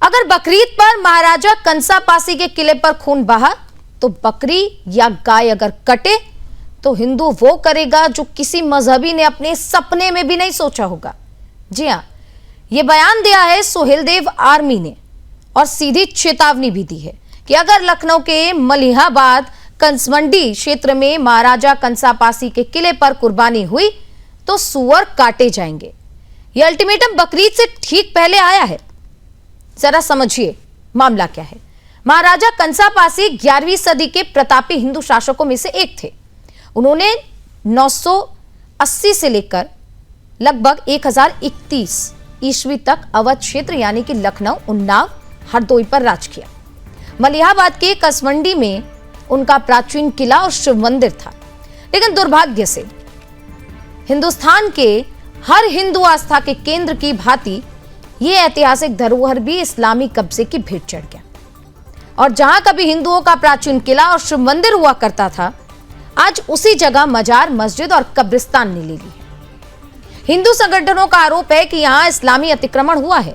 अगर बकरीद पर महाराजा कंसापासी के किले पर खून बहा तो बकरी या गाय अगर कटे तो हिंदू वो करेगा जो किसी मजहबी ने अपने सपने में भी नहीं सोचा होगा। जी हां, यह बयान दिया है सोहेलदेव आर्मी ने और सीधी चेतावनी भी दी है कि अगर लखनऊ के मलिहाबाद कंसमंडी क्षेत्र में महाराजा कंसापासी के किले पर कुर्बानी हुई तो सुअर काटे जाएंगे। यह अल्टीमेटम बकरीद से ठीक पहले आया है। जरा समझिए मामला क्या है। महाराजा कंसापासी 11वीं सदी के प्रतापी हिंदू शासकों में से एक थे। उन्होंने 980 से लेकर लगभग 1031 ईस्वी तक अवध क्षेत्र यानी कि लखनऊ, उन्नाव, हरदोई पर राज किया। मलिहाबाद के कसमंडी में उनका प्राचीन किला और शिव मंदिर था। लेकिन दुर्भाग्य से हिंदुस्तान के हर हिंदू आस्था के केंद्र की भांति यह ऐतिहासिक धरोहर भी इस्लामी कब्जे की भेंट चढ़ गया और जहां कभी हिंदुओं का प्राचीन किला और शिव मंदिर हुआ करता था, आज उसी जगह मजार, मस्जिद और कब्रिस्तान ने ले ली है। हिंदू संगठनों का आरोप है कि यहां इस्लामी अतिक्रमण हुआ है।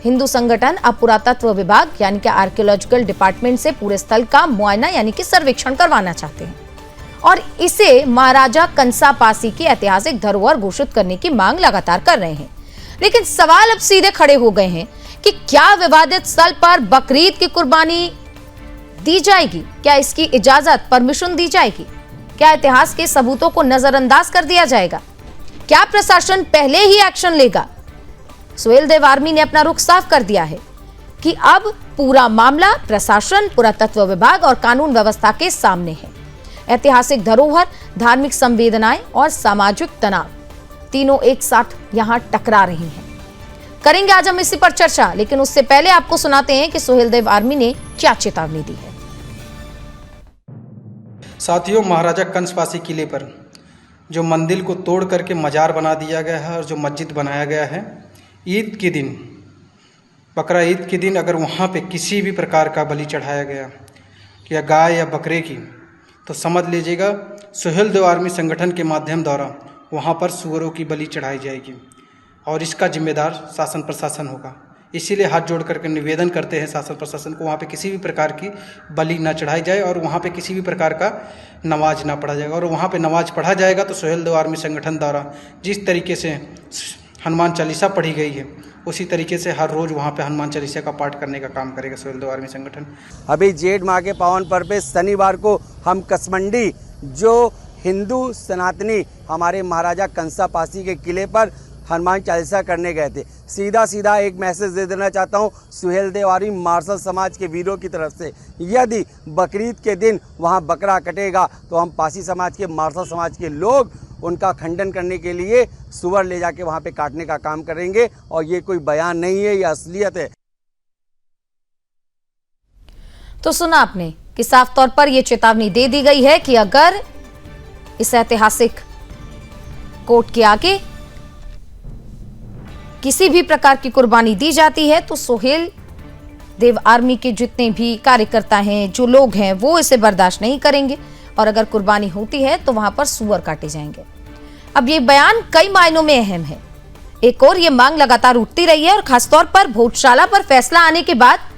हिंदू संगठन अब पुरातत्व विभाग यानी कि आर्कियोलॉजिकल डिपार्टमेंट से पूरे स्थल का मुआयना यानी कि सर्वेक्षण करवाना चाहते हैं और इसे महाराजा कंसापासी की ऐतिहासिक धरोहर घोषित करने की मांग लगातार कर रहे हैं। लेकिन सवाल अब सीधे खड़े हो गए हैं कि क्या विवादित स्थल पर बकरीद की कुर्बानी दी जाएगी? क्या इसकी इजाजत, परमिशन दी जाएगी? क्या इतिहास के सबूतों को नजरअंदाज कर दिया जाएगा? क्या प्रशासन पहले ही एक्शन लेगा? सोहेलदेव आर्मी ने अपना रुख साफ कर दिया है कि अब पूरा मामला प्रशासन, पुरातत्व विभाग और कानून व्यवस्था के सामने है। ऐतिहासिक धरोहर, धार्मिक संवेदनाएं और सामाजिक तनाव तीनों एक साथ यहां टकरा रही हैं। करेंगे आज हम इसी पर चर्चा, लेकिन उससे पहले आपको सुनाते हैं कि सोहेलदेव आर्मी ने क्या चेतावनी दी है। साथियों, महाराजा कंसपासी किले पर जो मंदिर को तोड़ करके मजार बना दिया गया है और जो मस्जिद बनाया गया है, ईद के दिन, बकरा ईद के दिन अगर वहाँ पे किसी भी प्रकार का बलि चढ़ाया गया या गाय या बकरे की, तो समझ लीजिएगा सोहेलदेव आर्मी संगठन के माध्यम द्वारा वहाँ पर सुअरों की बलि चढ़ाई जाएगी और इसका जिम्मेदार शासन प्रशासन होगा। इसीलिए हाथ जोड़ करके निवेदन करते हैं शासन प्रशासन को, वहाँ पे किसी भी प्रकार की बलि ना चढ़ाई जाए और वहाँ पे किसी भी प्रकार का नमाज ना पढ़ा जाएगा। और वहाँ पे नमाज पढ़ा जाएगा तो सोहेलदेव आर्मी संगठन द्वारा जिस तरीके से हनुमान चालीसा पढ़ी गई है, उसी तरीके से हर रोज़ वहाँ पे हनुमान चालीसा का पाठ करने का काम करेगा सोहेलदेव आर्मी संगठन। अभी जेठ माह के पावन पर्व पे शनिवार को हम कसमंडी, जो हिंदू सनातनी हमारे महाराजा कंसापासी के किले पर हनुमान चालीसा करने गए थे। सीधा एक मैसेज दे देना चाहता हूँ सोहेलदेव आर्मी मार्शल समाज के वीरों की तरफ से, यदि बकरीद के दिन वहाँ बकरा कटेगा तो हम पासी समाज के, मार्शल समाज के लोग उनका खंडन करने के लिए सुअर ले जाके वहाँ पे काटने का काम करेंगे। और ये कोई बयान नहीं है, ये असलियत है। तो सुना आपने कि साफ तौर पर यह चेतावनी दे दी गई है कि अगर इस ऐतिहासिक कोर्ट के आगे किसी भी प्रकार की कुर्बानी दी जाती है तो सोहेलदेव आर्मी के जितने भी कार्यकर्ता हैं, जो लोग हैं, वो इसे बर्दाश्त नहीं करेंगे और अगर कुर्बानी होती है तो वहां पर सुअर काटे जाएंगे। अब ये बयान कई मायनों में अहम है। एक और ये मांग लगातार उठती रही है और खासतौर पर भोजशाला पर फैसला आने के बाद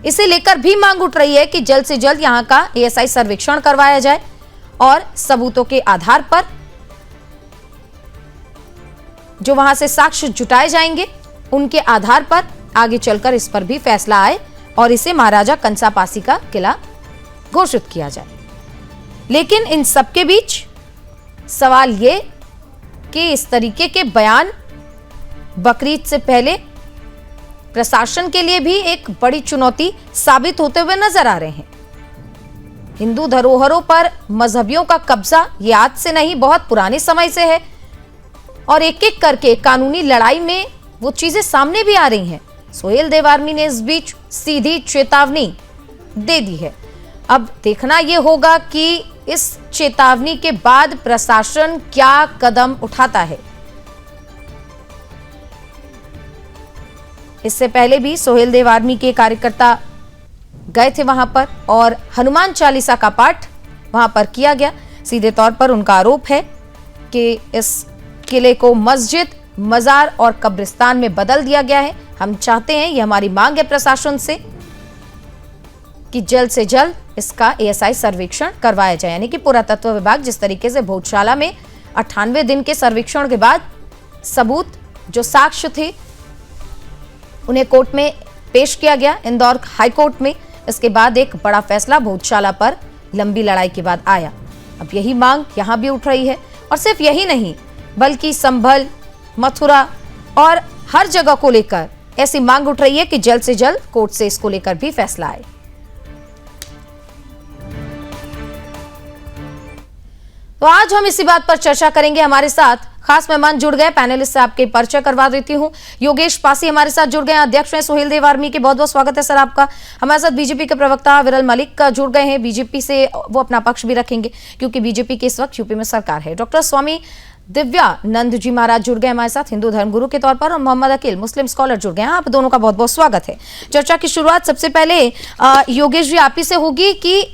इसे लेकर भी मांग उठ रही है कि जल्द से जल्द यहां का एएसआई सर्वेक्षण करवाया जाए और सबूतों के आधार पर जो वहां से साक्ष्य जुटाए जाएंगे, उनके आधार पर आगे चलकर इस पर भी फैसला आए और इसे महाराजा कंसापासी का किला घोषित किया जाए। लेकिन इन सबके बीच सवाल ये कि इस तरीके के बयान बकरीद से पहले प्रशासन के लिए भी एक बड़ी चुनौती साबित होते हुए नजर आ रहे हैं। हिंदू धरोहरों पर मजहबियों का कब्जा ये आज से नहीं, बहुत पुराने समय से है और एक एक करके कानूनी लड़ाई में वो चीजें सामने भी आ रही हैं। सोहेलदेव आर्मी ने इस बीच सीधी चेतावनी दे दी है। अब देखना यह होगा कि इस चेतावनी के बाद प्रशासन क्या कदम उठाता है। इससे पहले भी सोहेलदेव आर्मी के कार्यकर्ता गए थे वहां पर और हनुमान चालीसा का पाठ वहां पर किया गया। सीधे तौर पर उनका आरोप है कि इस किले को मस्जिद, मजार और कब्रिस्तान में बदल दिया गया है। हम चाहते हैं, ये हमारी मांग है प्रशासन से कि जल्द से जल्द इसका एएसआई सर्वेक्षण करवाया जाए। यानी कि पुरातत्व विभाग जिस तरीके से भोजशाला में 98 दिन के सर्वेक्षण के बाद सबूत जो साक्ष्य थे उन्हें कोर्ट में पेश किया गया इंदौर हाई कोर्ट में, इसके बाद एक बड़ा फैसला भोजशाला पर लंबी लड़ाई के बाद आया। अब यही मांग यहां भी उठ रही है और सिर्फ यही नहीं बल्कि संभल, मथुरा और हर जगह को लेकर ऐसी मांग उठ रही है कि जल्द से जल्द कोर्ट से इसको लेकर भी फैसला आए। तो आज हम इसी बात पर चर्चा करेंगे। हमारे साथ खास मेहमान जुड़ गए, पैनलिस्ट से आपके परिचय करवा देती हूं। योगेश पासी हमारे साथ जुड़ गए, अध्यक्ष हैं सुहेल देव आर्मी के, बहुत बहुत स्वागत है सर आपका। हमारे साथ बीजेपी के प्रवक्ता विरल मलिक का जुड़ गए हैं, बीजेपी से वो अपना पक्ष भी रखेंगे क्योंकि बीजेपी की इस वक्त यूपी में सरकार है। डॉक्टर स्वामी दिव्यानंद जी महाराज जुड़ गए हमारे साथ हिंदू धर्मगुरु के तौर पर, और मोहम्मद अकील मुस्लिम स्कॉलर जुड़ गए हैं। आप दोनों का बहुत बहुत स्वागत है। चर्चा की शुरुआत सबसे पहले योगेश जी आप ही से होगी कि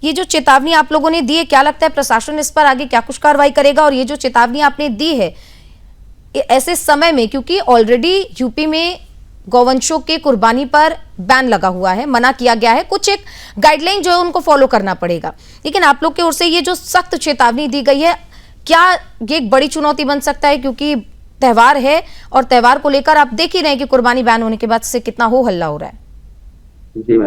ये जो चेतावनी आप लोगों ने दी है, क्या लगता है प्रशासन इस पर आगे क्या कुछ कार्रवाई करेगा? और ये जो चेतावनी आपने दी है ऐसे समय में, क्योंकि ऑलरेडी यूपी में गौवंशों के कुर्बानी पर बैन लगा हुआ है, मना किया गया है, कुछ एक गाइडलाइन जो है उनको फॉलो करना पड़ेगा, लेकिन आप लोग की ओर से ये जो सख्त चेतावनी दी गई है, क्या ये एक बड़ी चुनौती बन सकता है? क्योंकि त्योहार है और त्योहार को लेकर आप देख ही रहे हैं कि कुर्बानी बैन होने के बाद से कितना हो हल्ला हो रहा है। जी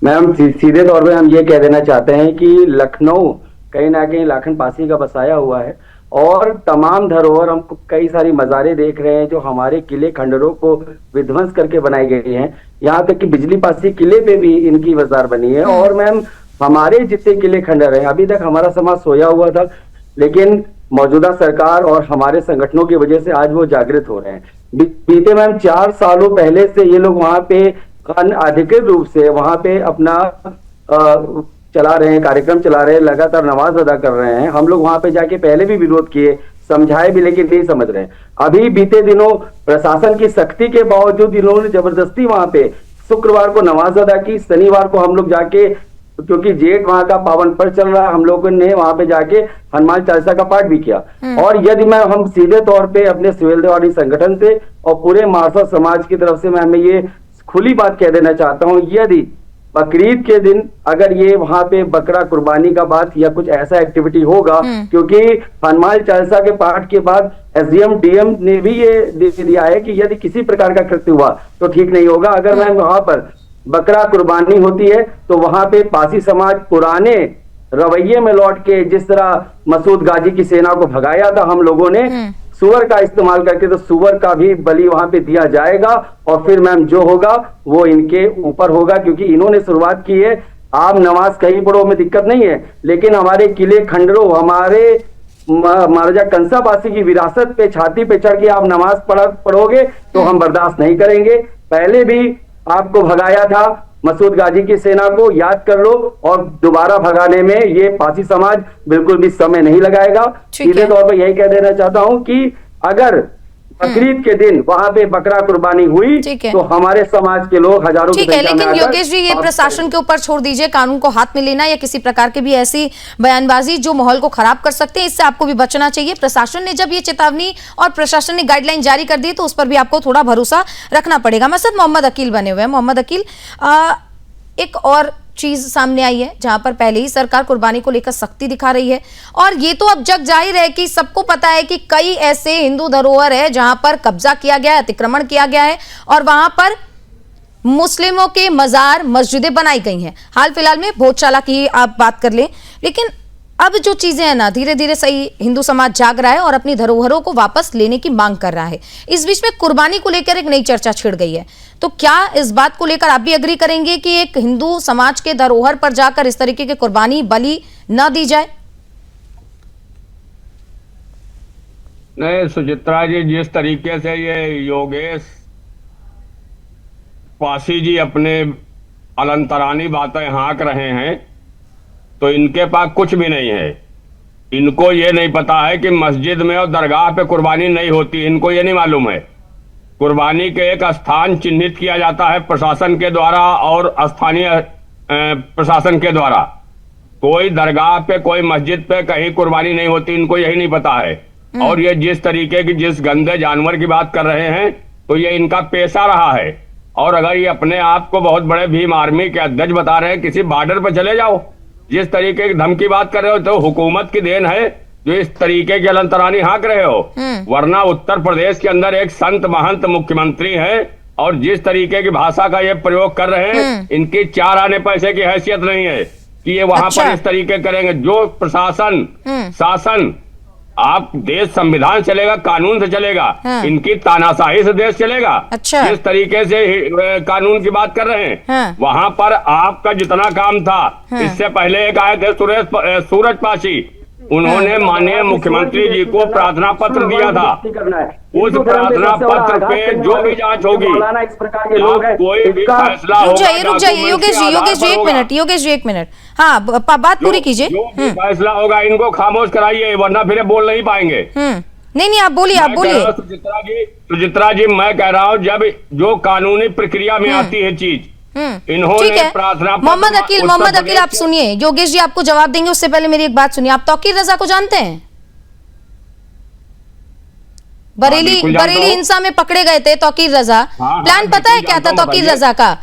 मैम सीधे तौर पे हम ये कह देना चाहते हैं कि लखनऊ कहीं ना कहीं लाखन पासी का बसाया हुआ है और तमाम धरोहर, हम कई सारी मज़ारें देख रहे हैं जो हमारे किले खंडरों को विध्वंस करके बनाई गई हैं। यहाँ तक कि बिजली पासी किले पे भी इनकी मज़ार बनी है। और मैम हमारे जितने किले खंडर हैं, अभी तक हमारा समाज सोया हुआ था, लेकिन मौजूदा सरकार और हमारे संगठनों की वजह से आज वो जागृत हो रहे हैं। बीते मैम 4 सालों पहले से ये लोग वहाँ पे अधिकृत रूप से वहां पे अपना चला रहे हैं, कार्यक्रम चला रहे हैं, लगातार नमाज अदा कर रहे हैं। हम लोग वहां पे जाके पहले भी विरोध किए, समझाए भी, लेकिन नहीं समझ रहे हैं। अभी बीते दिनों प्रशासन की सख्ती के बावजूद इन्होंने जबरदस्ती वहां पे शुक्रवार को नमाज अदा की, शनिवार को हम लोग जाके, क्योंकि जेठ वहां का पावन पर्व चल रहा है, हम लोगों ने वहां पे जाके हनुमान चालीसा का पाठ भी किया। और यदि मैं हम सीधे तौर पे अपने सुहेल देव आर्मी संगठन से और पूरे महाराष्ट्र समाज की तरफ से मैं हमें ये खुली बात कह देना चाहता हूं, यदि बकरीद के दिन अगर ये वहां पे बकरा कुर्बानी का बात या कुछ ऐसा एक्टिविटी होगा, क्योंकि हनुमान चालीसा के पाठ के बाद एसडीएम डीएम ने भी ये दिया है कि यदि किसी प्रकार का कृत्य हुआ तो ठीक नहीं होगा। अगर मैं वहां पर बकरा कुर्बानी होती है तो वहां पे पासी समाज पुराने रवैये में लौट के, जिस तरह मसूद गाजी की सेना को भगाया था हम लोगों ने सुअर का इस्तेमाल करके, तो सुअर का भी बलि वहां पे दिया जाएगा। और फिर मैम जो होगा वो इनके ऊपर होगा, क्योंकि इन्होंने शुरुआत की है। आप नमाज कहीं पढ़ो में दिक्कत नहीं है, लेकिन हमारे किले खंडरों, हमारे महाराजा कंसा पासी की विरासत पे छाती पे चढ़ के आप नमाज पढ़ोगे तो हम बर्दाश्त नहीं करेंगे। पहले भी आपको भगाया था मसूद गाजी की सेना को, याद कर लो, और दोबारा भगाने में ये पासी समाज बिल्कुल भी समय नहीं लगाएगा। सीधे तौर पर यही कह देना चाहता हूं कि अगर बकरीद के दिन वहां पे बकरा कुर्बानी हुई तो हमारे समाज के लोग हजारों की संख्या में, लेकिन योगेश जी ये प्रशासन के ऊपर छोड़ दीजिए, कानून को हाथ में लेना या किसी प्रकार की भी ऐसी बयानबाजी जो माहौल को खराब कर सकते हैं, इससे आपको भी बचना चाहिए। प्रशासन ने जब ये चेतावनी और प्रशासन ने गाइडलाइन जारी कर दी तो उस पर भी आपको थोड़ा भरोसा रखना पड़ेगा। मैं सर मोहम्मद अकील बने हुए हैं। मोहम्मद अकील, एक और चीज सामने आई है जहां पर पहले ही सरकार कुर्बानी को लेकर सख्ती दिखा रही है, और ये तो अब जग जाहिर है कि सबको पता है कि कई ऐसे हिंदू धरोहर है जहां पर कब्जा किया गया है, अतिक्रमण किया गया है और वहां पर मुस्लिमों के मजार मस्जिदें बनाई गई हैं। हाल फिलहाल में भोजशाला की आप बात कर लें, लेकिन अब जो चीजें हैं ना, धीरे धीरे सही हिंदू समाज जाग रहा है और अपनी धरोहरों को वापस लेने की मांग कर रहा है। इस बीच में कुर्बानी को लेकर एक नई चर्चा छिड़ गई है, तो क्या इस बात को लेकर आप भी एग्री करेंगे कि एक हिंदू समाज के धरोहर पर जाकर इस तरीके की कुर्बानी बलि न दी जाए? नहीं सुचित्रा जी, जिस तरीके से ये योगेश पासी जी अपने अलंतरानी बातें हाँक रहे हैं, तो इनके पास कुछ भी नहीं है। इनको ये नहीं पता है कि मस्जिद में और दरगाह पे कुर्बानी नहीं होती, इनको ये नहीं मालूम है। कुर्बानी के एक स्थान चिन्हित किया जाता है प्रशासन के द्वारा और स्थानीय प्रशासन के द्वारा। कोई दरगाह पे, कोई मस्जिद पे कहीं कुर्बानी नहीं होती, इनको यही नहीं पता है। और ये जिस तरीके की, जिस गंदे जानवर की बात कर रहे हैं, तो ये इनका पेशा रहा है। और अगर ये अपने आप को बहुत बड़े भीम आर्मी के अध्यक्ष बता रहे हैं, किसी बॉर्डर पर चले जाओ। जिस तरीके की धमकी बात कर रहे हो तो हुकूमत की देन है जो इस तरीके की अलंतरानी हाँक रहे हो, वरना उत्तर प्रदेश के अंदर एक संत महंत मुख्यमंत्री है और जिस तरीके की भाषा का ये प्रयोग कर रहे हैं, इनकी 4 आने पैसे की हैसियत नहीं है कि ये वहां पर इस तरीके करेंगे। जो प्रशासन शासन आप देश संविधान चलेगा, कानून से चलेगा, इनकी तानाशाही से देश चलेगा। जिस तरीके से कानून की बात कर रहे हैं, वहां पर आपका जितना काम था, इससे पहले एक आए थे सूरज पासी, उन्होंने माननीय मुख्यमंत्री जी को प्रार्थना पत्र दिया था। उस प्रार्थना पत्र पे जो भी जांच होगी, कोई भी फैसला होगा। रुक जाइए योगेश जी एक मिनट। हाँ, बात पूरी कीजिए। जो भी फैसला होगा इनको खामोश कराइए, वरना फिर बोल नहीं पाएंगे। नहीं, आप बोलिए। सुचित्रा जी, मैं कह रहा हूँ जब जो कानूनी प्रक्रिया में आती है चीज, इन्होंने प्रार्थना। मोहम्मद अकील आप सुनिए, योगेश जी आपको जवाब देंगे, उससे पहले मेरी एक बात सुनिए। आप तौकीर रजा को जानते हैं? बरेली हिंसा में पकड़े गए थे तौकीर रजा। प्लान पता है क्या था तौकीर रजा का?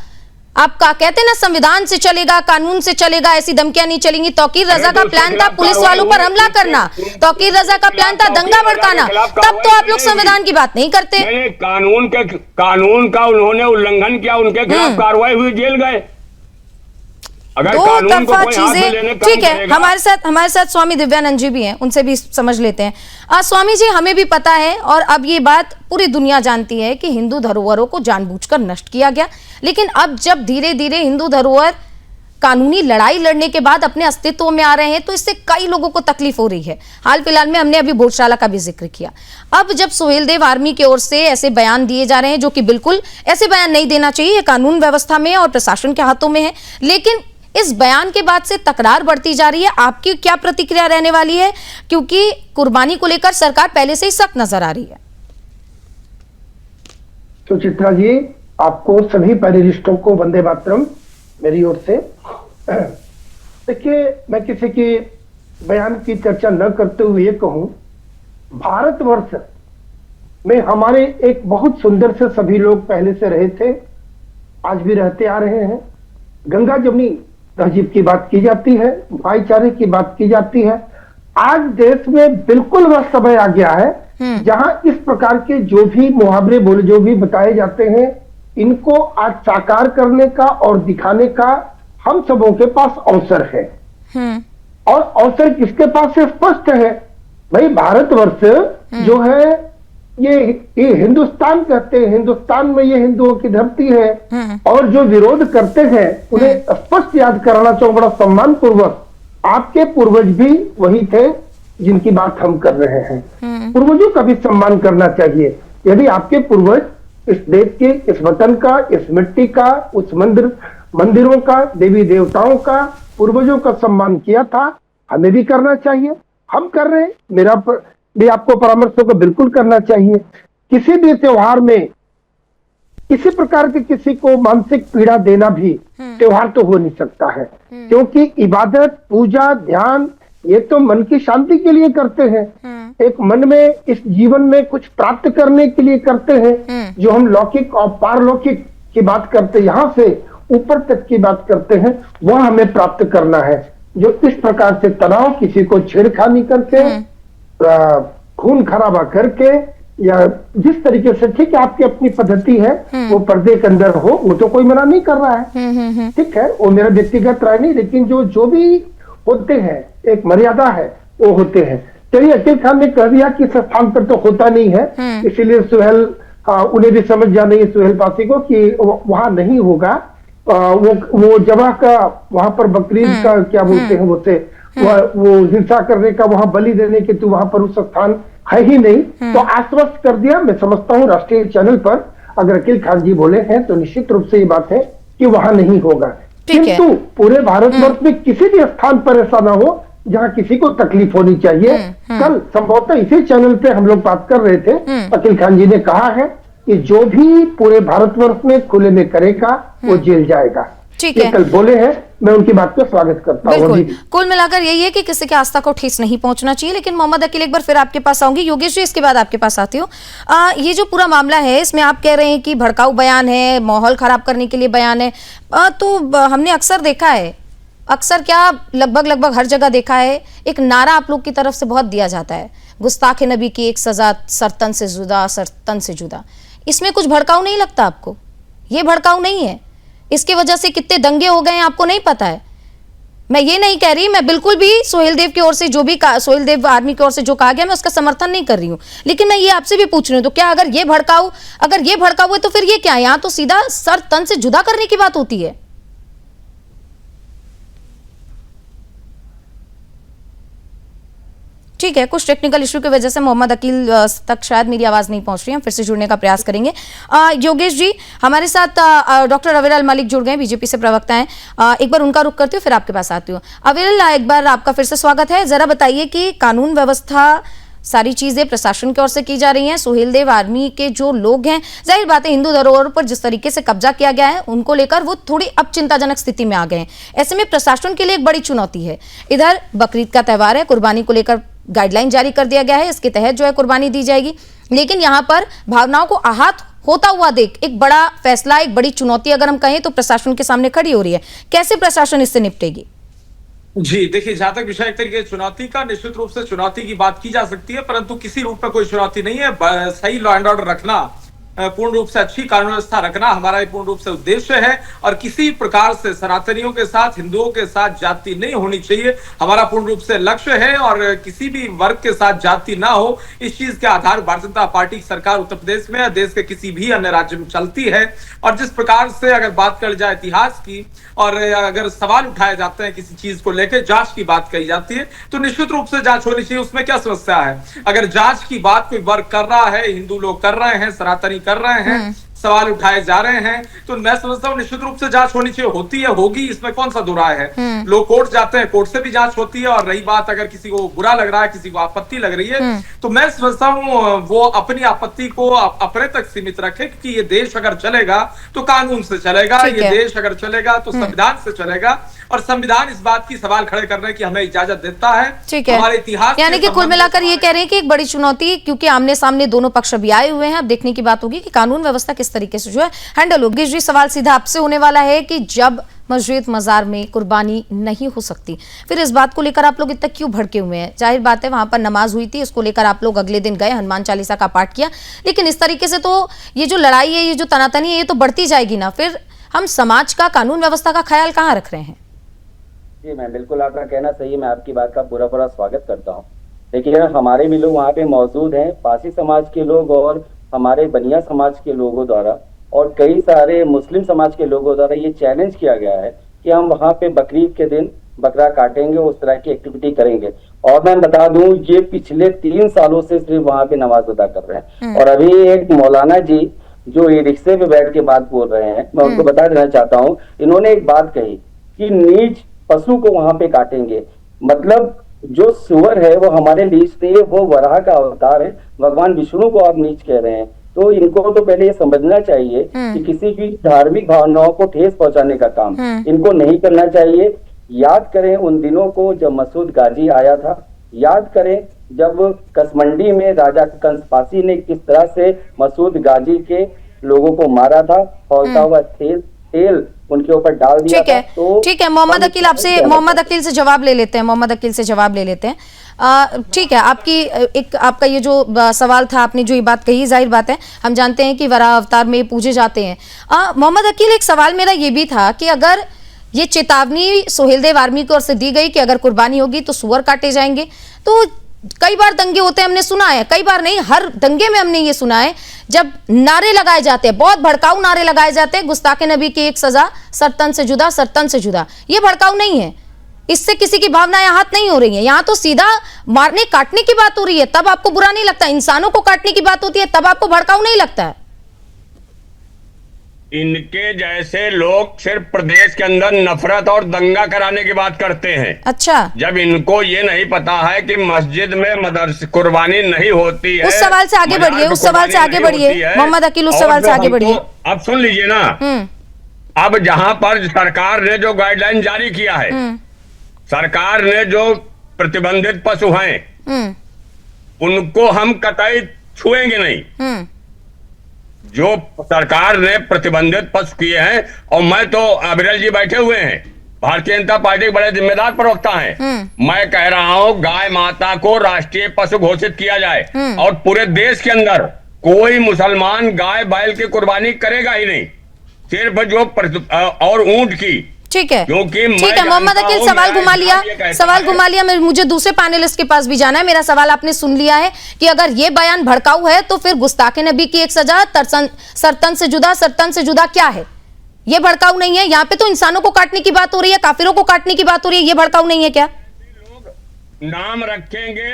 आपका कहते ना संविधान से चलेगा, कानून से चलेगा, ऐसी धमकियां नहीं चलेंगी। तौकीर रजा का प्लान था पुलिस वालों पर हमला करना, तौकीर रजा का प्लान था दंगा भड़काना। तब तो आप लोग संविधान की बात नहीं करते। कानून का उन्होंने उल्लंघन किया, उनके खिलाफ कार्रवाई हुई, जेल गए। अगर दो तरफा चीजें, ठीक है। हमारे साथ स्वामी दिव्यानंद जी भी हैं, उनसे भी समझ लेते हैं। स्वामी जी, हमें भी पता है और अब ये बात पूरी दुनिया जानती है कि हिंदू धरोहरों को जानबूझकर नष्ट किया गया, लेकिन अब जब धीरे धीरे हिंदू धरोहर कानूनी लड़ाई लड़ने के बाद अपने अस्तित्व में आ रहे हैं, तो इससे कई लोगों को तकलीफ हो रही है। हाल फिलहाल में हमने अभी भोजशाला का भी जिक्र किया। अब जब सुहेलदेव आर्मी की ओर से ऐसे बयान दिए जा रहे हैं, जो कि बिल्कुल ऐसे बयान नहीं देना चाहिए, कानून व्यवस्था में और प्रशासन के हाथों में है, लेकिन इस बयान के बाद से तकरार बढ़ती जा रही है। आपकी क्या प्रतिक्रिया रहने वाली है, क्योंकि कुर्बानी को लेकर सरकार पहले से ही सख्त नजर आ रही है? सुचित्रा जी, आपको सभी पैनलिस्टों को वंदे मातरम मेरी ओर से। देखिए, मैं किसी के बयान की चर्चा न करते हुए ये कहूं, भारतवर्ष में हमारे एक बहुत सुंदर से सभी लोग पहले से रहे थे, आज भी रहते आ रहे हैं। गंगा जमुनी तहजीब की बात की जाती है, भाईचारे की बात की जाती है। आज देश में बिल्कुल वह समय आ गया है जहां इस प्रकार के जो भी मुहावरे बोले, जो भी बताए जाते हैं, इनको आज साकार करने का और दिखाने का हम सबों के पास अवसर है। और अवसर किसके पास है? स्पष्ट है भाई, भारतवर्ष जो है ये हिंदुस्तान कहते हैं, हिंदुस्तान में ये हिंदुओं की धरती है। और जो विरोध करते हैं उन्हें स्पष्ट याद कराना चाहूं बड़ा सम्मान पूर्वक, आपके पूर्वज भी वही थे जिनकी बात हम कर रहे हैं। पूर्वजों का भी सम्मान करना चाहिए। यदि आपके पूर्वज इस देश के, इस वतन का, इस मिट्टी का, उस मंदिरों का, देवी देवताओं का, पूर्वजों का सम्मान किया था, हमें भी करना चाहिए। हम कर रहे हैं, मेरा भी आपको परामर्श को बिल्कुल करना चाहिए। किसी भी त्योहार में किसी प्रकार के किसी को मानसिक पीड़ा देना भी त्योहार तो हो नहीं सकता है, क्योंकि इबादत, पूजा, ध्यान ये तो मन की शांति के लिए करते हैं। एक मन में इस जीवन में कुछ प्राप्त करने के लिए करते हैं। जो हम लौकिक और पारलौकिक की बात करते, यहाँ से ऊपर तक की बात करते हैं, वह हमें प्राप्त करना है। जो इस प्रकार से तनाव, किसी को छेड़खानी करके, खून खराबा करके, या जिस तरीके से, ठीक है आपकी अपनी पद्धति है, वो पर्दे के अंदर हो, वो तो कोई मना नहीं कर रहा है, ठीक है, वो मेरा व्यक्तिगत राय नहीं, लेकिन जो भी होते हैं, एक मर्यादा है, वो होते हैं। चलिए, अकील खान ने कह दिया कि इस स्थान पर तो होता नहीं है, इसीलिए सुहेल, उन्हें भी समझ जाना है सुहेल पासी को कि वहां नहीं होगा। वो जगह का, वहां पर बकरीद का क्या बोलते हैं वो हिंसा करने का, वहां बलि देने के, तो वहां पर उस स्थान है ही नहीं। तो आश्वस्त कर दिया। मैं समझता हूँ राष्ट्रीय चैनल पर अगर अकील खान जी बोले हैं तो निश्चित रूप से ये बात है कि वहां नहीं होगा। किंतु पूरे भारतवर्ष में किसी भी स्थान पर ऐसा ना हो जहां किसी को तकलीफ होनी चाहिए। कल संभवतः इसी चैनल पे हम लोग बात कर रहे थे, अकील खान जी ने कहा है कि जो भी पूरे भारतवर्ष में खुले में करेगा वो जेल जाएगा। ठीक ये है। कल बोले हैं, मैं उनकी बात का स्वागत करता हूँ। बिल्कुल, अभी भी। कुल मिलाकर यही है कि किसी की आस्था को ठेस नहीं पहुंचना चाहिए। लेकिन मोहम्मद अकील, एक बार फिर आपके पास आऊंगी। योगेश जी, इसके बाद आपके पास आती हूँ। ये जो पूरा मामला है, इसमें आप कह रहे हैं कि भड़काऊ बयान है, माहौल खराब करने के लिए बयान है। हमने अक्सर देखा है, अक्सर क्या लगभग हर जगह देखा है, एक नारा आप लोग की तरफ से बहुत दिया जाता है, गुस्ताखे नबी की एक सजा सरतन से जुदा, सरतन से जुदा। इसमें कुछ भड़काऊ नहीं लगता आपको? ये भड़काऊ नहीं है? इसकी वजह से कितने दंगे हो गए हैं आपको नहीं पता है? मैं ये नहीं कह रही, मैं बिल्कुल भी सोहेल देव की ओर से जो भी सोहेल देव आर्मी की ओर से जो कहा गया, मैं उसका समर्थन नहीं कर रही हूं। लेकिन मैं ये आपसे भी पूछ रही हूं, तो क्या अगर ये भड़काऊ है तो फिर ये क्या है? यहां तो सीधा सर तन से जुदा करने की बात होती है। ठीक है, कुछ टेक्निकल इशू की वजह से मोहम्मद अकील तक शायद मेरी आवाज नहीं पहुंच रही है, फिर से जुड़ने का प्रयास करेंगे। योगेश जी, हमारे साथ डॉक्टर अविरल मलिक जुड़ गए, बीजेपी से प्रवक्ता हैं। एक बार उनका रुख करती हूँ, फिर आपके पास आती हूँ। अविरल, एक बार आपका फिर से स्वागत है। जरा बताइए कि कानून व्यवस्था, सारी चीजें प्रशासन की ओर से की जा रही हैं, सोहेल देव आर्मी के जो लोग हैं, जाहिर बात है हिंदू धरोहर पर जिस तरीके से कब्जा किया गया है, उनको लेकर वो थोड़ी अब चिंताजनक स्थिति में आ गए हैं। ऐसे में प्रशासन के लिए एक बड़ी चुनौती है। इधर बकरीद का त्यौहार है, कुर्बानी को लेकर गाइडलाइन जारी कर दिया गया है, इसके तहत जो है कुर्बानी दी जाएगी। लेकिन यहां पर भावनाओं को आहत होता हुआ देख एक बड़ा फैसला, एक बड़ी चुनौती अगर हम कहें तो प्रशासन के सामने खड़ी हो रही है। कैसे प्रशासन इससे निपटेगी? जी देखिए, जहां तक विषय एक तरीके चुनौती का, निश्चित रूप से चुनौती की बात की जा सकती है, परंतु किसी रूप में कोई चुनौती नहीं है। सही लॉ एंड ऑर्डर रखना, पूर्ण रूप से अच्छी कानून व्यवस्था रखना हमारा पूर्ण रूप से उद्देश्य है। और किसी प्रकार से सनातनियों के साथ, हिंदुओं के साथ जाति नहीं होनी चाहिए, हमारा पूर्ण रूप से लक्ष्य है। और किसी भी वर्ग के साथ जाति ना हो, इस चीज के आधार भारतीय जनता पार्टी की सरकार उत्तर प्रदेश में, देश के किसी भी अन्य राज्य में चलती है। और जिस प्रकार से अगर बात कर जाए इतिहास की, और अगर सवाल उठाए जाते हैं किसी चीज को लेकर, जांच की बात कही जाती है, तो निश्चित रूप से जांच होनी चाहिए। उसमें क्या समस्या है? अगर जांच की बात कोई वर्ग कर रहा है, हिंदू लोग कर रहे हैं, सनातनी कर रहे हैं, सवाल उठाए जा रहे हैं, तो मैं समझता हूँ निश्चित रूप से जांच होनी चाहिए। होती है, होगी, इसमें कौन सा दुराय है। लोग कोर्ट जाते हैं, कोर्ट से भी जांच होती है। और रही बात अगर किसी को बुरा लग रहा है, किसी को आपत्ति लग रही है, तो मैं समझता हूँ वो अपनी आपत्ति को अपने तक सीमित रखे, क्योंकि ये देश अगर चलेगा तो कानून से चलेगा, ये देश अगर चलेगा तो संविधान से चलेगा। और संविधान इस बात की सवाल खड़े करने की हमें इजाजत देता है। ठीक है, हमारे इतिहास, यानी कि कुल मिलाकर ये कह रहे हैं कि एक बड़ी चुनौती, क्योंकि आमने सामने दोनों पक्ष अभी आए हुए हैं। अब देखने की बात होगी कि कानून व्यवस्था किस तरीके से जो है हैंडल होगी। जी, सवाल सीधा आपसे होने वाला है कि जब मस्जिद मजार में कुर्बानी नहीं हो सकती, फिर इस बात को लेकर आप लोग इतना क्यों भड़के हुए हैं? जाहिर बात है वहां पर नमाज हुई थी, इसको लेकर आप लोग अगले दिन गए, हनुमान चालीसा का पाठ किया, लेकिन इस तरीके से तो ये जो लड़ाई है, ये जो तनातनी है, ये तो बढ़ती जाएगी ना। फिर हम समाज का, कानून व्यवस्था का ख्याल कहाँ रख रहे हैं? जी मैं बिल्कुल, आपका कहना सही है, मैं आपकी बात का पूरा स्वागत करता हूँ। देखिए, हमारे भी लोग वहाँ पे मौजूद हैं, पारसी समाज के लोग और हमारे बनिया समाज के लोगों द्वारा और कई सारे मुस्लिम समाज के लोगों द्वारा ये चैलेंज किया गया है कि हम वहाँ पे बकरीद के दिन बकरा काटेंगे, उस तरह की एक्टिविटी करेंगे। और मैं बता दूं, ये पिछले 3 सालों से सिर्फ वहाँ पे नमाज अदा कर रहे हैं। और अभी एक मौलाना जी जो ये रिक्शे पे बैठ के बात बोल रहे हैं, मैं उनको बता देना चाहता हूँ, इन्होंने एक बात कही कि नीच पशु को वहां पे काटेंगे। मतलब जो सुअर है वो हमारे नीच नहीं है, वो वराह का अवतार है, भगवान विष्णु को आप नीच कह रहे हैं। तो इनको तो पहले ये समझना चाहिए कि किसी की धार्मिक भावनाओं को ठेस पहुंचाने का काम इनको नहीं करना चाहिए। याद करें उन दिनों को जब मसूद गाजी आया था, याद करें जब कसमंडी में राजा कंसपासी ने किस तरह से मसूद गाजी के लोगों को मारा था, खौलता हुआ तेल उनके ऊपर डाल दिया था। तो ठीक है, मोहम्मद अकील, आपसे मोहम्मद अकील से जवाब ले लेते हैं। ठीक है, आपका ये जो सवाल था, आपने जो ये बात कही, जाहिर बात है हम जानते हैं कि वराह अवतार में पूजे जाते हैं। मोहम्मद अकील, एक सवाल मेरा ये भी था कि अगर ये चेतावनी सोहेल देव आर्मी की ओर से दी गई कि अगर कुर्बानी होगी तो सुअर काटे जाएंगे, तो कई बार दंगे होते हैं, हमने सुना है, कई बार नहीं, हर दंगे में हमने ये सुना है, जब नारे लगाए जाते हैं, बहुत भड़काऊ नारे लगाए जाते हैं, गुस्ताखे नबी की एक सजा सरतन से जुदा, सरतन से जुदा। ये भड़काऊ नहीं है, इससे किसी की भावनाएं आहत नहीं हो रही हैं। यहाँ तो सीधा मारने काटने की बात हो रही है, तब आपको बुरा नहीं लगता। इंसानों को काटने की बात होती है, तब आपको भड़काऊ नहीं लगता है। इनके जैसे लोग सिर्फ प्रदेश के अंदर नफरत और दंगा कराने की बात करते हैं। अच्छा, जब इनको ये नहीं पता है कि मस्जिद में मदरसे कुर्बानी नहीं होती है। उस सवाल से आगे बढ़िए, मोहम्मद अकील, उस सवाल से आगे बढ़िए। अब सुन लीजिए ना, अब जहां पर सरकार ने जो गाइडलाइन जारी किया है, सरकार ने जो प्रतिबंधित पशु हैं उनको हम कतई छुएंगे नहीं। जो सरकार ने प्रतिबंधित पशु किए हैं, और मैं तो अविरल जी बैठे हुए हैं, भारतीय जनता पार्टी के बड़े जिम्मेदार प्रवक्ता हैं, मैं कह रहा हूं गाय माता को राष्ट्रीय पशु घोषित किया जाए और पूरे देश के अंदर कोई मुसलमान गाय बैल की कुर्बानी करेगा ही नहीं, सिर्फ जो और ऊंट की। ठीक है, क्योंकि ठीक है मोहम्मद अकील, सवाल घुमा लिया। मुझे दूसरे पैनलिस्ट के पास भी जाना है। मेरा सवाल आपने सुन लिया है कि अगर ये बयान भड़काऊ है तो फिर गुस्ताखे नबी की एक सजा सरतन से जुदा क्या है? ये भड़काऊ नहीं है? यहाँ पे तो इंसानों को काटने की बात हो रही है, काफिरों को काटने की बात हो रही है, ये भड़काऊ नहीं है क्या? लोग नाम रखेंगे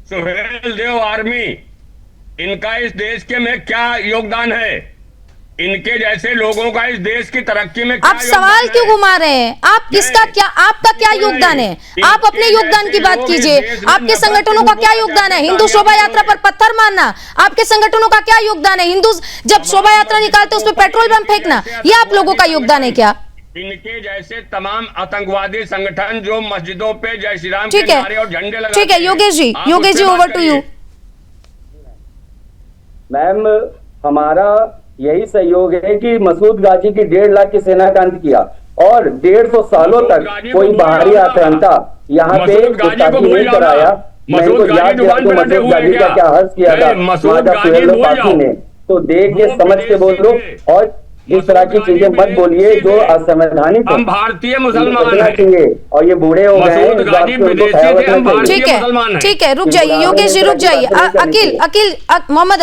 सुहेल देव आर्मी, इनका इस देश के में क्या योगदान है, इनके जैसे लोगों का इस देश की तरक्की में क्या आप सवाल क्यों घुमा रहे हैं? आपका क्या योगदान है? आप अपने योगदान की बात कीजिए। आपके संगठनों का क्या योगदान है? हिंदू शोभा यात्रा पर पत्थर मारना, आपके संगठनों का क्या योगदान है? हिंदू जब शोभा यात्रा निकालते उसमें पेट्रोल बम फेंकना, ये आप लोगों का योगदान है क्या? इनके जैसे तमाम आतंकवादी संगठन जो मस्जिदों पे जय श्री राम के नारे और झंडे लगाते हैं। ठीक है Yogesh ji over to you. Ma'am, हमारा यही सहयोग है कि मसूद गाजी की 1.5 लाख की सेना का अंत किया और 150 सालों तक कोई बाहरी आक्रांता यहाँ पे गुस्ताखी नहीं कराया। मैं इनको याद दिला दूं मसूद गाजी का क्या हर्ष किया था माता सुहेल पासी ने, तो देख के समझ के बोलो और इस तरह की चीजें मत बोलिए जो असंवैधानिक हम भारतीय मुसलमान चाहिए और ये बूढ़े हो गए हैं। ठीक है रुक जाइए योगेश जी, रुक जाइए। मोहम्मद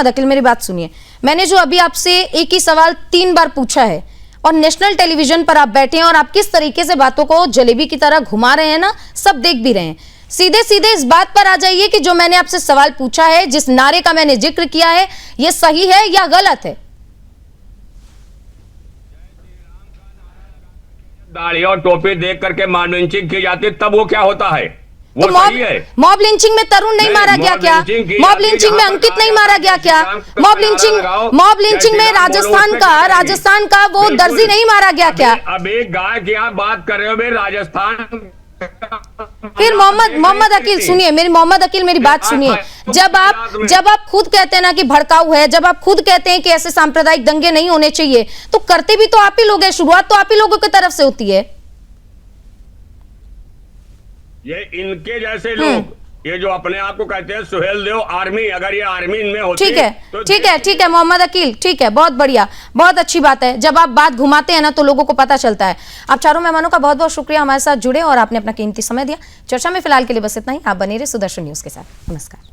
अकील मेरी बात सुनिए। मैंने जो अभी आपसे एक ही सवाल 3 बार पूछा है और नेशनल टेलीविजन पर आप बैठे हैं और आप किस तरीके से बातों को जलेबी की तरह घुमा रहे हैं ना, सब देख भी रहे हैं। सीधे सीधे इस बात पर आ जाइए कि जो मैंने आपसे सवाल पूछा है, जिस नारे का मैंने जिक्र किया है, ये सही है या गलत है? दाढ़ी और टोपी देख करके मॉब लिंचिंग की जाती, तब वो क्या होता है? वो तो सही है? मॉब लिंचिंग में तरुण नहीं मारा गया क्या? मॉब लिंचिंग में अंकित नहीं मारा गया क्या? मॉब लिंचिंग में राजस्थान का वो दर्जी नहीं मारा गया क्या? अभी गाय की आप बात कर रहे हो, राजस्थान। फिर मोहम्मद अकील सुनिए, मेरी बात सुनिए। जब आप खुद कहते हैं ना कि भड़काऊ है, जब आप खुद कहते हैं कि ऐसे सांप्रदायिक दंगे नहीं होने चाहिए, तो करते भी तो आप ही लोग हैं, शुरुआत तो आप ही लोगों की तरफ से होती है। ये इनके जैसे लोग, ये जो अपने आप को कहते हैं सुहेल देव आर्मी, अगर ये आर्मी इनमें होती ठीक है मोहम्मद अकील, ठीक है, बहुत बढ़िया, बहुत अच्छी बात है। जब आप बात घुमाते हैं ना तो लोगों को पता चलता है। आप चारों मेहमानों का बहुत बहुत शुक्रिया हमारे साथ जुड़े और आपने अपना कीमती समय दिया। चर्चा में फिलहाल के लिए बस इतना ही। आप बने रहिए सुदर्शन न्यूज के साथ। नमस्कार।